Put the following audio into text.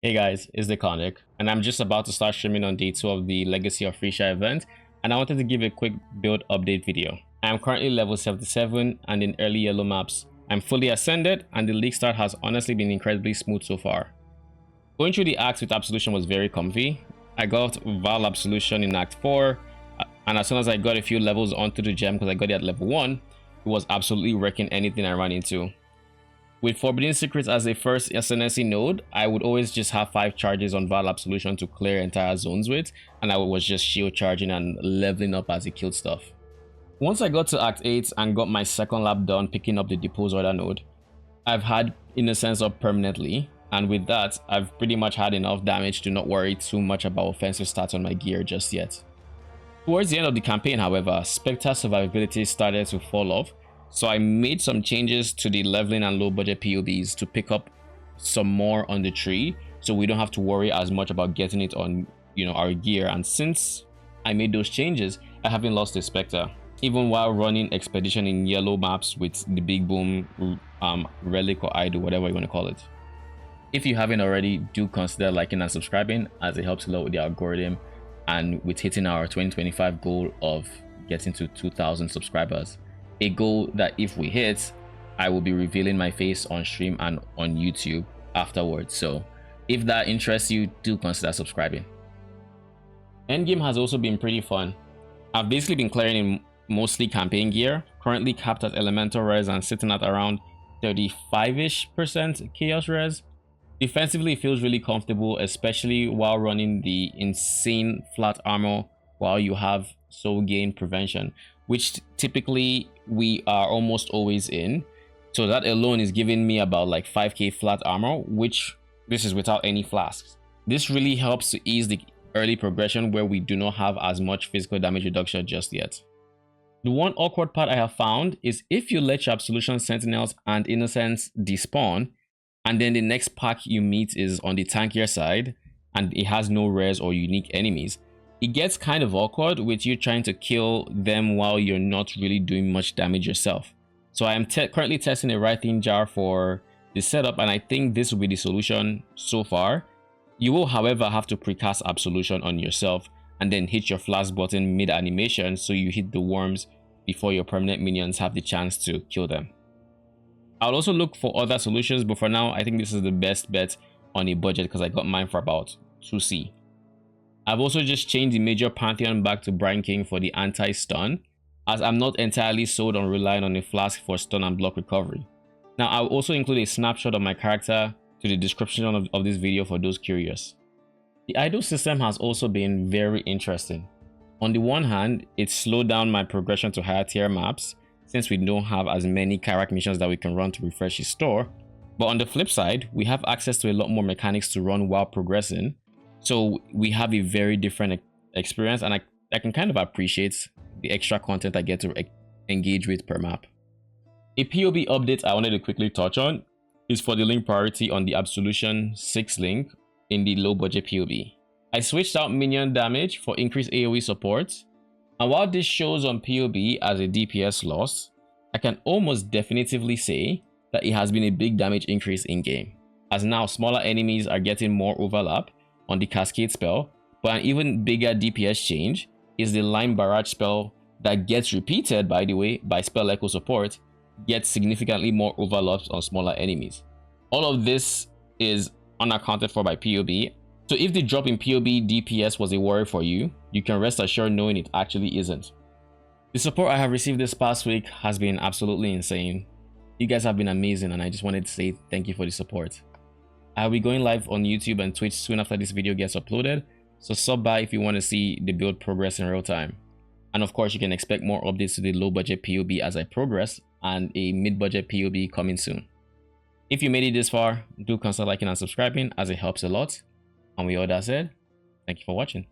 Hey guys, it's the Conic, and I'm just about to start streaming on day 2 of the Legacy of Phrecia event, and I wanted to give a quick build update video. I am currently level 77 and in early yellow maps. I'm fully ascended, and the league start has honestly been incredibly smooth so far. Going through the acts with Absolution was very comfy. I got Vaal Absolution in Act 4, and as soon as I got a few levels onto the gem because I got it at level 1, it was absolutely wrecking anything I ran into. With Forbidden Secrets as a first SNSE node, I would always just have 5 charges on Vaal Absolution to clear entire zones with, and I was just shield charging and leveling up as it killed stuff. Once I got to Act 8 and got my second lap done picking up the Depose Order node, I've had Innocence up permanently, and with that, I've pretty much had enough damage to not worry too much about offensive stats on my gear just yet. Towards the end of the campaign, however, Spectre survivability started to fall off, so I made some changes to the leveling and low budget POBs to pick up some more on the tree, so we don't have to worry as much about getting it on, our gear. And since I made those changes, I haven't lost a Spectre, even while running Expedition in yellow maps with the Big Boom, Relic or Idol, whatever you want to call it. If you haven't already, do consider liking and subscribing, as it helps a lot with the algorithm and with hitting our 2025 goal of getting to 2,000 subscribers. A goal that if we hit, I will be revealing my face on stream and on YouTube afterwards. So if that interests you, do consider subscribing. Endgame has also been pretty fun. I've basically been clearing in mostly campaign gear, currently capped at elemental res and sitting at around 35% chaos res. Defensively, it feels really comfortable, especially while running the insane flat armor while you have soul gain prevention, which typically we are almost always in. So that alone is giving me about like 5k flat armor, which this is without any flasks. This really helps to ease the early progression where we do not have as much physical damage reduction just yet. The one awkward part I have found is if you let your Absolution Sentinels and Innocence despawn, and then the next pack you meet is on the tankier side and it has no rares or unique enemies, it gets kind of awkward with you trying to kill them while you're not really doing much damage yourself. So I am currently testing a writing jar for the setup, and I think this will be the solution so far. You will, however, have to precast Absolution on yourself and then hit your flash button mid animation so you hit the worms before your permanent minions have the chance to kill them. I'll also look for other solutions, but for now I think this is the best bet on a budget because I got mine for about 2C. I've also just changed the major Pantheon back to Brine King for the anti-stun, as I'm not entirely sold on relying on a flask for stun and block recovery. Now I'll also include a snapshot of my character to the description of this video for those curious. The idol system has also been very interesting. On the one hand, it slowed down my progression to higher tier maps since we don't have as many character missions that we can run to refresh the store, but on the flip side, we have access to a lot more mechanics to run while progressing. So we have a very different experience, and I can kind of appreciate the extra content I get to engage with per map. A PoB update I wanted to quickly touch on is for the link priority on the Absolution 6 link in the low budget PoB. I switched out minion damage for increased AoE support, and while this shows on PoB as a DPS loss, I can almost definitively say that it has been a big damage increase in game, as now smaller enemies are getting more overlap on the Cascade spell, but an even bigger DPS change is the Line Barrage spell that gets repeated, by the way, by Spell Echo support, gets significantly more overlaps on smaller enemies. All of this is unaccounted for by PoB, so if the drop in PoB DPS was a worry for you, you can rest assured knowing it actually isn't. The support I have received this past week has been absolutely insane. You guys have been amazing, and I just wanted to say thank you for the support. I'll be going live on YouTube and Twitch soon after this video gets uploaded, so sub by if you want to see the build progress in real time. And of course, you can expect more updates to the low budget PoB as I progress, and a mid budget PoB coming soon. If you made it this far, do consider liking and subscribing as it helps a lot. And with all that said, thank you for watching.